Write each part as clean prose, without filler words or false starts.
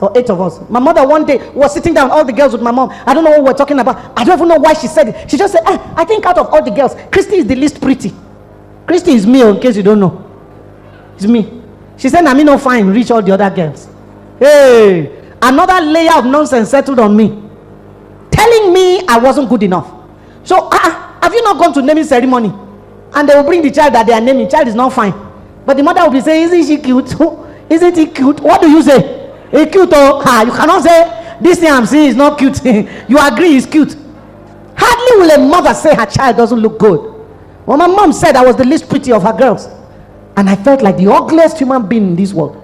or 8 of us. My mother one day was sitting down, all the girls with my mom. I don't know what we're talking about. I don't even know why she said it. She just said, I think out of all the girls, Christy is the least pretty. Christy is me, in case you don't know. It's me. She said, I'm not fine, reach all the other girls. Hey, another layer of nonsense settled on me, telling me I wasn't good enough. So, have you not gone to naming ceremony? And they will bring the child that they are naming. Child is not fine. But the mother will be saying, isn't she cute? Isn't he cute? What do you say? He's cute, oh. You cannot say, this thing I'm seeing is not cute. You agree he's cute. Hardly will a mother say her child doesn't look good. Well, my mom said I was the least pretty of her girls. And I felt like the ugliest human being in this world.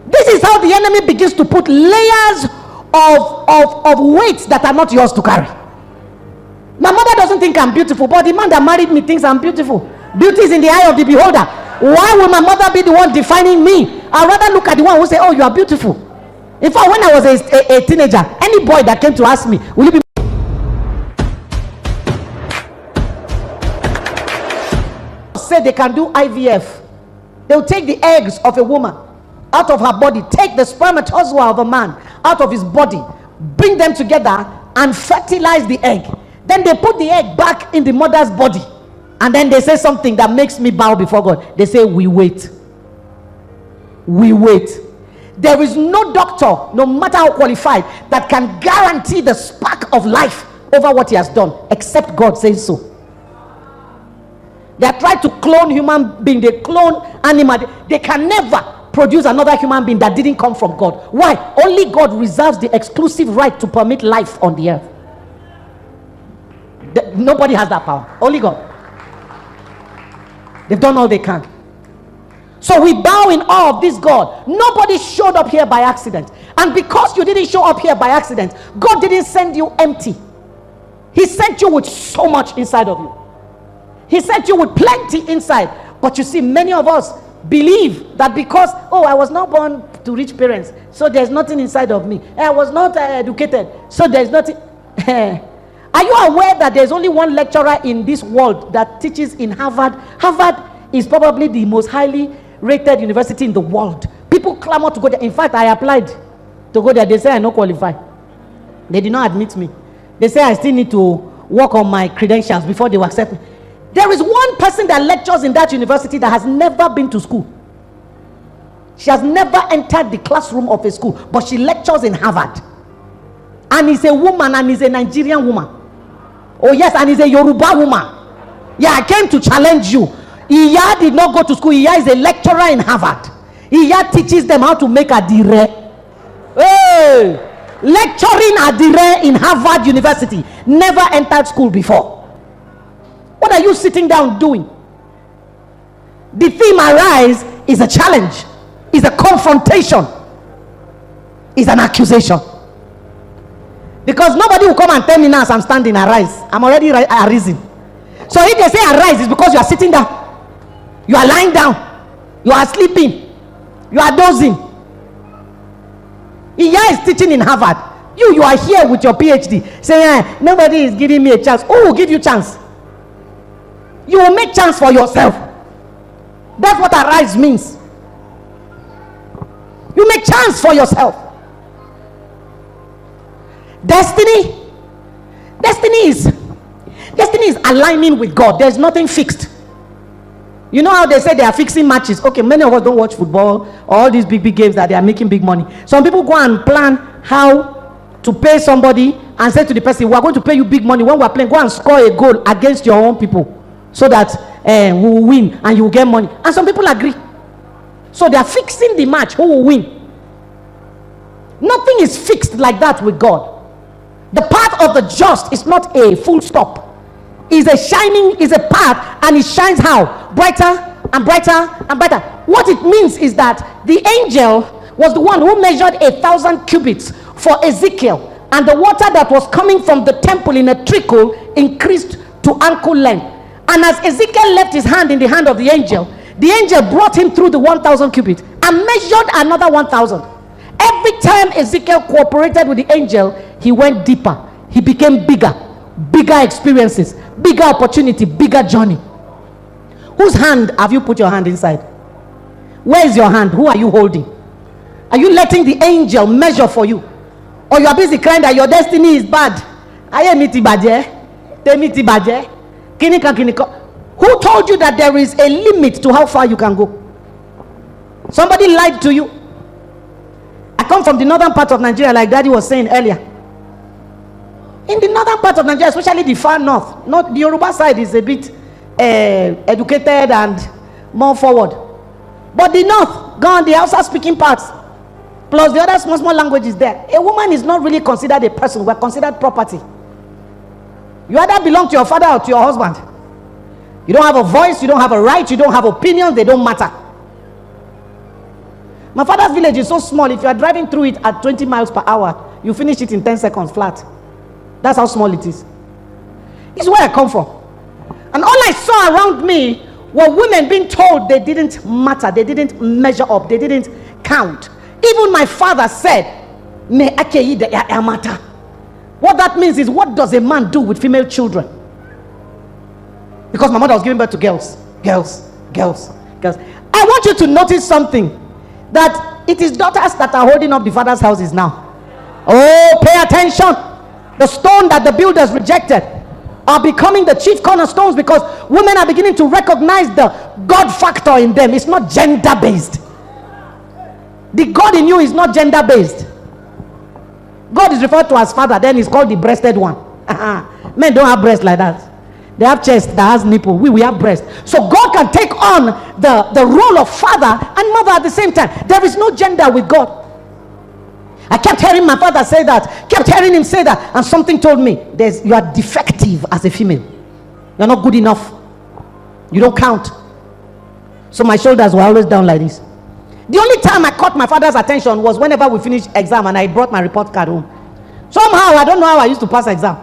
This is how the enemy begins to put layers of weights that are not yours to carry. My mother doesn't think I'm beautiful, but the man that married me thinks I'm beautiful. Beauty is in the eye of the beholder. Why will my mother be the one defining me? I'd rather look at the one who say, oh, you are beautiful. In fact, when I was a teenager, any boy that came to ask me, will you be say they can do IVF? They'll take the eggs of a woman out of her body, take the spermatozoa of a man out of his body, bring them together and fertilize the egg. Then they put the egg back in the mother's body, and then they say something that makes me bow before God. They say, we wait. We wait. There is no doctor, no matter how qualified, that can guarantee the spark of life over what he has done, except God says so. They have tried to clone human being, they clone animal. They can never produce another human being that didn't come from God. Why? Only God reserves the exclusive right to permit life on the earth. Nobody has that power. Only God. They've done all they can. So we bow in awe of this God. Nobody showed up here by accident. And because you didn't show up here by accident, God didn't send you empty. He sent you with so much inside of you. He sent you with plenty inside. But you see, many of us believe that because, oh, I was not born to rich parents, so there's nothing inside of me. I was not educated, so there's nothing. Are you aware that there's only one lecturer in this world that teaches in Harvard? Harvard is probably the most highly rated university in the world. People clamor to go there. In fact, I applied to go there. They say I don't qualify. They did not admit me. They say I still need to work on my credentials before they will accept me. There is one person that lectures in that university that has never been to school. She has never entered the classroom of a school, but she lectures in Harvard. And is a woman, and is a Nigerian woman. Oh yes, and is a Yoruba woman. Yeah, I came to challenge you. Iya did not go to school. Iya is a lecturer in Harvard. Iya teaches them how to make adire. Hey! Lecturing adire in Harvard University. Never entered school before. What are you sitting down doing? The theme arise is a challenge, is a confrontation, is an accusation. Because nobody will come and tell me now as I'm standing, arise. I'm already arisen. So if they say arise, it's because you are sitting down, you are lying down, you are sleeping, you are dozing. Iya is teaching in Harvard. You are here with your PhD saying, nobody is giving me a chance. Who will give you chance? You will make chance for yourself. That's what arise means. You make chance for yourself. Destiny is aligning with God. There's nothing fixed. You know how they say they are fixing matches? Okay, many of us don't watch football, all these big games that they are making big money. Some people go and plan how to pay somebody and say to the person, we are going to pay you big money when we are playing. Go and score a goal against your own people so that we will win and you will get money. And some people agree. So they are fixing the match, who will win. Nothing is fixed like that with God. The path of the just is not a full stop. It's a shining, is a path, and it shines how? Brighter and brighter and brighter. What it means is that the angel was the one who measured 1,000 cubits for Ezekiel, and the water that was coming from the temple in a trickle increased to ankle length. And as Ezekiel left his hand in the hand of the angel brought him through the 1,000 cubits and measured another 1,000. Every time Ezekiel cooperated with the angel, he went deeper. He became bigger experiences, bigger opportunity, bigger journey. Whose hand have you put your hand inside? Where is your hand? Who are you holding? Are you letting the angel measure for you? Or you are busy crying that your destiny is bad? Who told you that there is a limit to how far you can go? Somebody lied to you. I come from the northern part of Nigeria, like Daddy was saying earlier. In the northern part of Nigeria, especially the far north, not the Yoruba side is a bit educated and more forward. But the north, gone, the Hausa speaking parts, plus the other small languages there. A woman is not really considered a person. We're considered property. You either belong to your father or to your husband. You don't have a voice, you don't have a right, you don't have opinions, they don't matter. My father's village is so small, if you are driving through it at 20 miles per hour, you finish it in 10 seconds flat. That's how small it is. It's where I come from. And all I saw around me were women being told they didn't matter, they didn't measure up, they didn't count. Even my father said, "Me akeyi de ya matter." What that means is, what does a man do with female children? Because my mother was giving birth to girls. I want you to notice something, that it is daughters that are holding up the father's houses now. Oh, pay attention. The stone that the builders rejected are becoming the chief cornerstones, because women are beginning to recognize the God factor in them. It's not gender based. The God in you is not gender based. God is referred to as father, then he's called the breasted one. Men don't have breasts like that. They have chest that has nipple. We have breast. So God can take on the role of father and mother at the same time. There is no gender with God. I kept hearing my father say that, kept hearing him say that, and something told me, you are defective as a female. You're not good enough. You don't count. So my shoulders were always down like this. The only time I caught my father's attention was whenever we finished exam and I brought my report card home. Somehow, I don't know how I used to pass exam,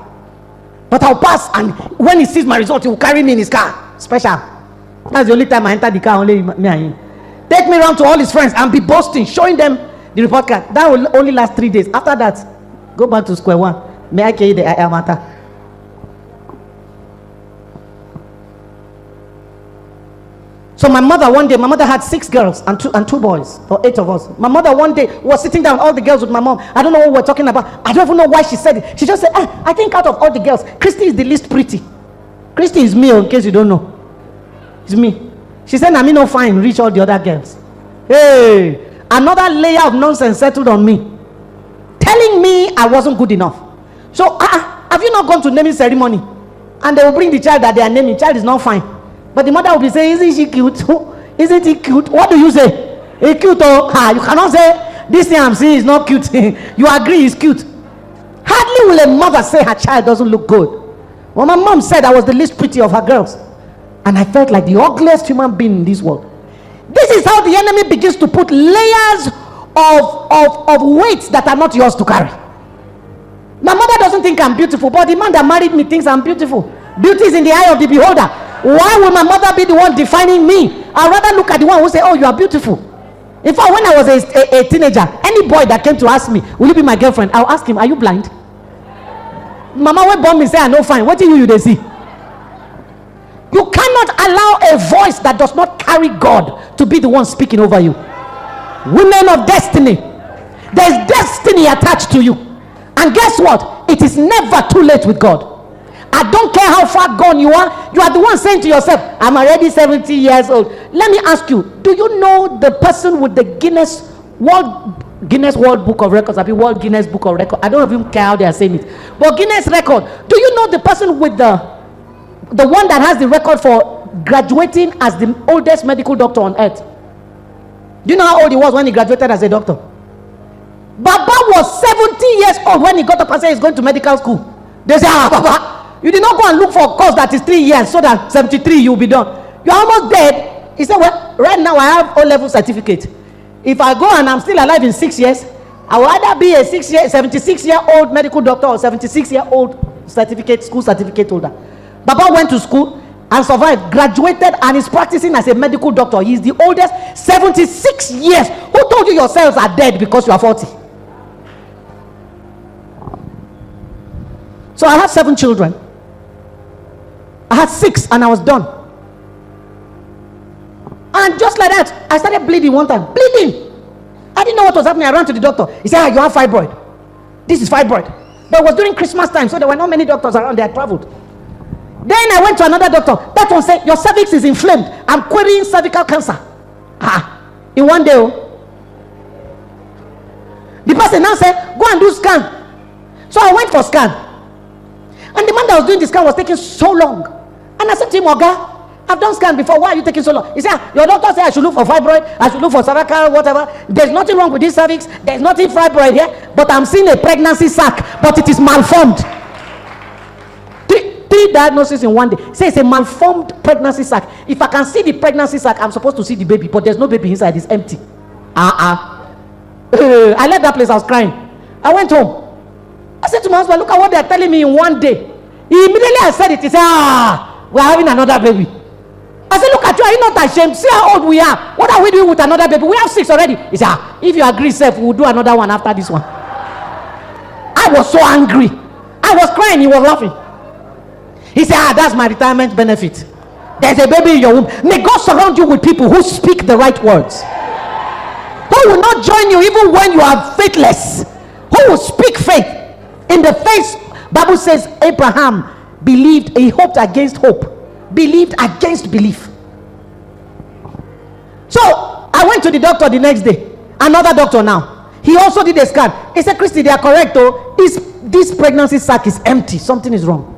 but I'll pass, and when he sees my result, he will carry me in his car. Special. That's the only time I entered the car, only me and him. Take me around to all his friends and be boasting, showing them the report card. That will only last 3 days. After that, go back to square one. May I carry the matter? So my mother one day, my mother had 6 girls and two boys, or 8 of us. My mother one day was sitting down, all the girls with my mom. I don't know what we're talking about. I don't even know why she said it. She just said, I think out of all the girls, Christie is the least pretty. Christie is me, in case you don't know. It's me. She said, "I mean, no fine, reach all the other girls." Hey, another layer of nonsense settled on me, telling me I wasn't good enough. So, have you not gone to naming ceremony? And they will bring the child that they are naming. Child is not fine. But the mother will be saying, "Isn't she cute? Isn't he cute?" What do you say? He's cute, oh. You cannot say, "This thing I'm seeing is not cute." You agree he's cute. Hardly will a mother say her child doesn't look good. Well, my mom said I was the least pretty of her girls. And I felt like the ugliest human being in this world. This is how the enemy begins to put layers of weights that are not yours to carry. My mother doesn't think I'm beautiful, but the man that married me thinks I'm beautiful. Beauty is in the eye of the beholder. Why will my mother be the one defining me? I'd rather look at the one who say, "Oh, you are beautiful." In fact, when I was a teenager, any boy that came to ask me, "Will you be my girlfriend?" I'll ask him, "Are you blind?" Mama will bomb me, say, "I no fine. What do you they see?" You cannot allow a voice that does not carry God to be the one speaking over you. Women of destiny, there's destiny attached to you. And guess what? It is never too late with God. I don't care how far gone you are the one saying to yourself, "I'm already 70 years old. Let me ask you, do you know the person with the Guinness World Book of Records? I mean, World Guinness Book of Records. I don't even care how they are saying it. But Guinness record. Do you know the person with the one that has the record for graduating as the oldest medical doctor on earth? Do you know how old he was when he graduated as a doctor? Baba was 70 years old when he got up and said he's going to medical school. They say, "Baba, you did not go and look for a course that is 3 years so that 73 you'll be done. You're almost dead." He said, "Well, right now I have O-level certificate. If I go and I'm still alive in 6 years, I will either be a 76-year-old medical doctor or 76-year-old school certificate holder." Baba went to school and survived, graduated, and is practicing as a medical doctor. He's the oldest, 76 years. Who told you your cells are dead because you are 40? So I had 7 children. I had 6 and I was done. And just like that, I started bleeding one time. Bleeding. I didn't know what was happening. I ran to the doctor. He said, you have fibroid. This is fibroid. But it was during Christmas time, so there were not many doctors around. They had traveled. Then I went to another doctor. That one said, your cervix is inflamed. I'm querying cervical cancer. In one day. The person now said, go and do scan. So I went for scan. And the man that was doing the scan was taking so long. And I said to him, Oga, I've done scan before. Why are you taking so long? He said, your doctor said I should look for fibroid. I should look for cervical, whatever. There's nothing wrong with this cervix. There's nothing fibroid here. But I'm seeing a pregnancy sac. But it is malformed. Three diagnoses in one day. Say it's a malformed pregnancy sac. If I can see the pregnancy sac, I'm supposed to see the baby. But there's no baby inside. It's empty. I left that place. I was crying. I went home. I said to my husband, look at what they're telling me in one day. Immediately I said it. He said, we're having another baby. I said, look at you, are you not ashamed? See how old we are. What are we doing with another baby? We have 6 already. He said, if you agree, Seth, we'll do another one after this one. I was so angry. I was crying. He was laughing. He said, that's my retirement benefit. There's a baby in your womb. May God surround you with people who speak the right words. Who will not join you even when you are faithless. Who will speak faith. In the face, Bible says Abraham believed, he hoped against hope, believed against belief. So I went to the doctor the next day, another doctor now. He also did a scan. He said, Christy, they are correct though. This pregnancy sac is empty. Something is wrong.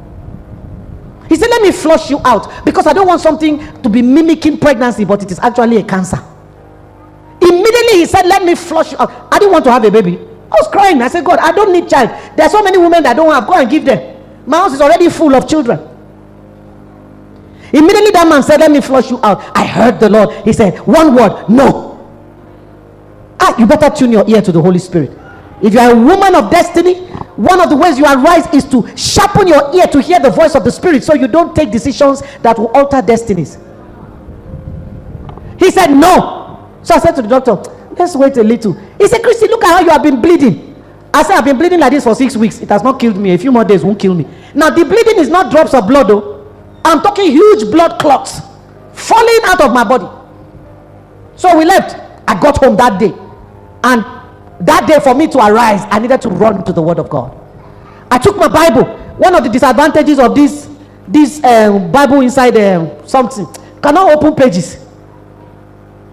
He said, let me flush you out because I don't want something to be mimicking pregnancy, but it is actually a cancer. Immediately he said, let me flush you out. I didn't want to have a baby. I was crying. I said, God, I don't need child. There are so many women that don't have. Go and give them. My house is already full of children. Immediately that man said, let me flush you out. I heard the Lord. He said, one word, no. You better tune your ear to the Holy Spirit. If you are a woman of destiny, one of the ways you arise is to sharpen your ear to hear the voice of the Spirit so you don't take decisions that will alter destinies. He said, no. So I said to the doctor, let's wait a little. He said, Christy, look at how you have been bleeding. I said, I've been bleeding like this for 6 weeks. It has not killed me. A few more days won't kill me. Now, the bleeding is not drops of blood, though. I'm talking huge blood clots falling out of my body. So we left. I got home that day. And that day, for me to arise, I needed to run to the Word of God. I took my Bible. One of the disadvantages of this Bible inside something, cannot open pages.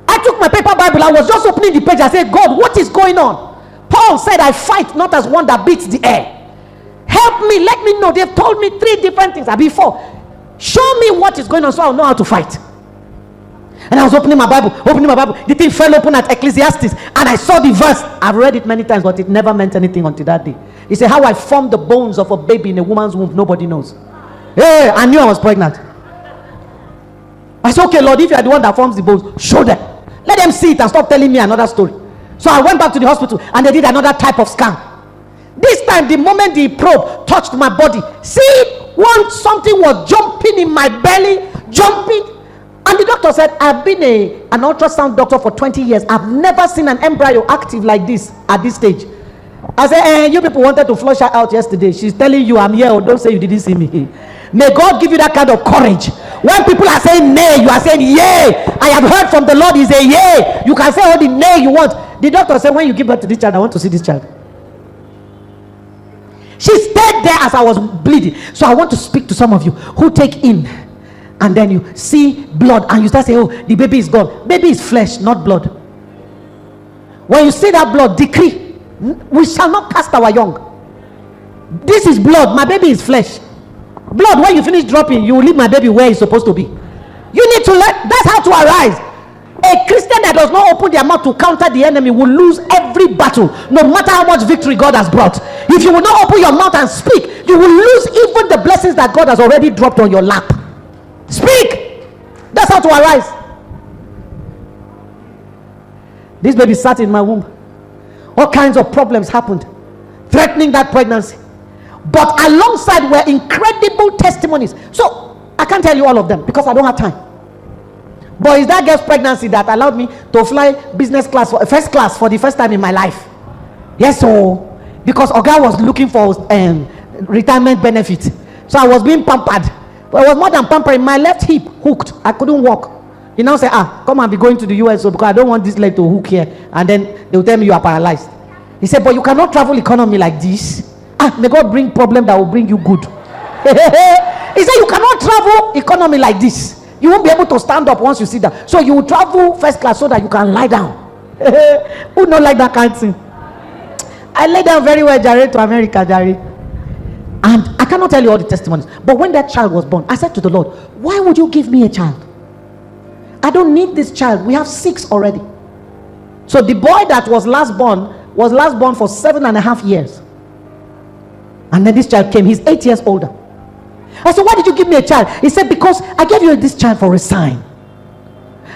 I took my paper Bible. I was just opening the page. I said, God, what is going on? Paul said, I fight not as one that beats the air. Help me, let me know. They've told me 3 different things before. Show me what is going on so I'll know how to fight. And I was opening my Bible. The thing fell open at Ecclesiastes. And I saw the verse. I've read it many times, but it never meant anything until that day. He said, how I formed the bones of a baby in a woman's womb, nobody knows. Hey, I knew I was pregnant. I said, okay, Lord, if you are the one that forms the bones, show them. Let them see it and stop telling me another story. So I went back to the hospital and they did another type of scan. This time, the moment the probe touched my body, something was jumping in my belly, jumping. And the doctor said, I've been an ultrasound doctor for 20 years. I've never seen an embryo active like this at this stage. I said, you people wanted to flush her out yesterday. She's telling you I'm here. Oh, don't say you didn't see me. May God give you that kind of courage. When people are saying nay, you are saying yay. I have heard from the Lord, He's a yay. You can say all the nay you want. The doctor said, when you give birth to this child, I want to see this child. She stayed there as I was bleeding. So I want to speak to some of you who take in and then you see blood and you start saying, oh, the baby is gone. Baby is flesh, not blood. When you see that blood, decree, we shall not cast our young. This is blood, my baby is flesh. Blood, when you finish dropping, you will leave my baby where it's supposed to be. You need to learn. That's how to arise. A Christian that does not open their mouth to counter the enemy will lose every battle, no matter how much victory God has brought. If you will not open your mouth and speak, you will lose even the blessings that God has already dropped on your lap. Speak. That's how to arise. This baby sat in my womb. All kinds of problems happened, threatening that pregnancy. But alongside were incredible testimonies. So I can't tell you all of them because I don't have time. But it's that girl's pregnancy that allowed me to fly business class, first class for the first time in my life. Yes, so because Oga was looking for retirement benefit, so I was being pampered. But it was more than pampering. My left hip hooked. I couldn't walk. You now say, come and be going to the US because I don't want this leg to hook here. And then they will tell me you are paralyzed. He said, but you cannot travel economy like this. May God bring problem that will bring you good. He said, you cannot travel economy like this. You won't be able to stand up once you sit down. So you will travel first class so that you can lie down. Who don't like that kind of thing? I lay down very well, Jare, to America, Jare. And I cannot tell you all the testimonies. But when that child was born, I said to the Lord, why would you give me a child? I don't need this child. We have 6 already. So the boy that was last born for 7.5 years. And then this child came. He's 8 years older. I said, why did you give me a child? He said, because I gave you this child for a sign.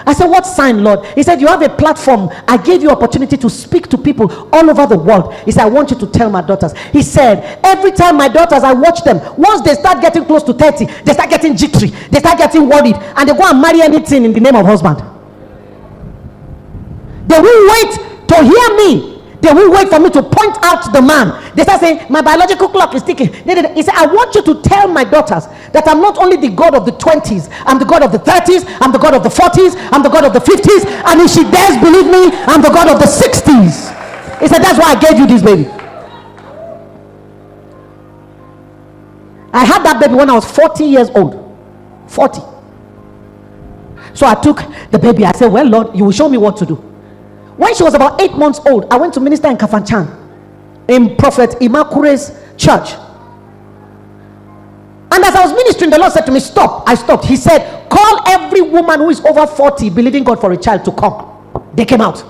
I said, what sign, Lord? He said, you have a platform. I gave you opportunity to speak to people all over the world. He said, I want you to tell my daughters. He said, every time my daughters, I watch them, once they start getting close to 30, they start getting jittery, they start getting worried, and they go and marry anything in the name of husband. They will wait to hear me. They will wait for me to point out the man. They start saying, my biological clock is ticking. He said, I want you to tell my daughters that I'm not only the God of the 20s, I'm the God of the 30s, I'm the God of the 40s, I'm the God of the 50s, and if she dares believe me, I'm the God of the 60s. He said, that's why I gave you this baby. I had that baby when I was 40 years old. 40. So I took the baby. I said, well, Lord, you will show me what to do. When she was about 8 months old, I went to minister in Kafanchan, in Prophet Imakure's church. And as I was ministering, the Lord said to me, stop. I stopped. He said, call every woman who is over 40 believing God for a child to come. They came out.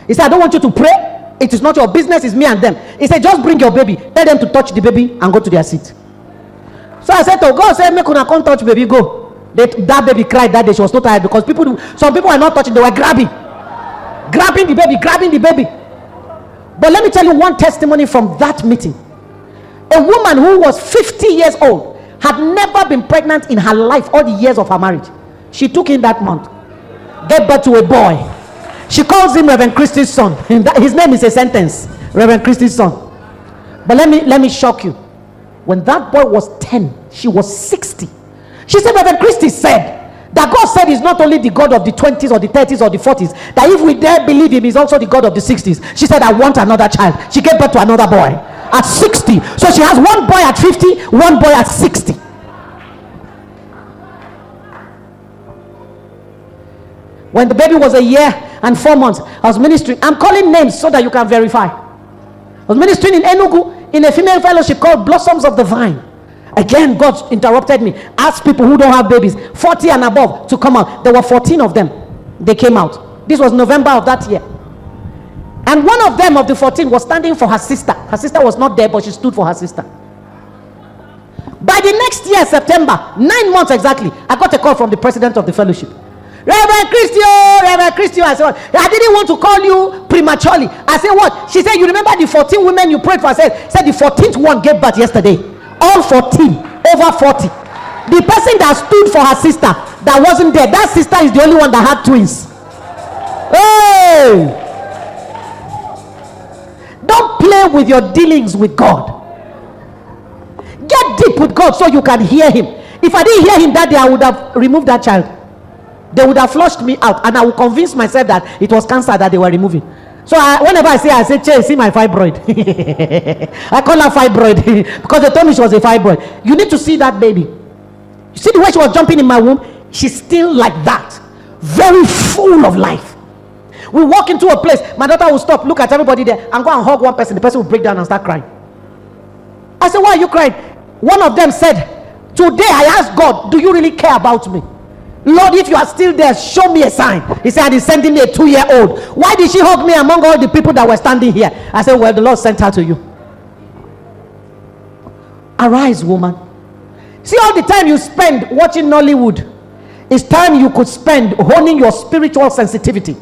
He said, I don't want you to pray. It is not your business. It's me and them. He said, just bring your baby. Tell them to touch the baby and go to their seat. So I said to God, say, make una come touch baby, go. That baby cried that day. She was so tired because some people were not touching. They were grabbing the baby. But let me tell you one testimony from that meeting. A woman who was 50 years old, had never been pregnant in her life all the years of her marriage. She took in that month, gave birth to a boy. She calls him Rev Christie's son. His name is a sentence, Rev Christie's son. But let me shock you. When that boy was 10, she was 60. She said, Rev Christie said that God said he's not only the God of the 20s or the 30s or the 40s, that if we dare believe him, he's also the God of the 60s. She said, I want another child. She gave birth to another boy at 60. So she has one boy at 50, one boy at 60. When the baby was 1 year and 4 months, I was ministering. I'm calling names so that you can verify. I was ministering in Enugu in a female fellowship called Blossoms of the Vine. Again, God interrupted me. Asked people who don't have babies, 40 and above, to come out. There were 14 of them. They came out. This was November of that year. And one of them, of the 14, was standing for her sister. Her sister was not there, but she stood for her sister. By the next year, September, 9 months exactly, I got a call from the president of the fellowship. Rev Christie. I said, I didn't want to call you prematurely. I said, what? She said, you remember the 14 women you prayed for? I said the 14th one gave birth yesterday. All 14, over 40. The person that stood for her sister that wasn't there, that sister is the only one that had twins. Hey! Don't play with your dealings with God. Get deep with God so you can hear him. If I didn't hear him that day, I would have removed that child. They would have flushed me out, and I would convince myself that it was cancer that they were removing. So whenever I say, Che, see my fibroid. I call her fibroid because they told me she was a fibroid. You need to see that baby. You see the way she was jumping in my womb? She's still like that. Very full of life. We walk into a place, my daughter will stop, look at everybody there, and go and hug one person. The person will break down and start crying. I said, why are you crying? One of them said, today I asked God, do you really care about me? Lord, if you are still there, show me a sign. He said, he's sending me a 2-year-old. Why did she hug me among all the people that were standing here? I said, well, the Lord sent her to you. Arise, woman. See, all the time you spend watching Nollywood, it's time you could spend honing your spiritual sensitivity.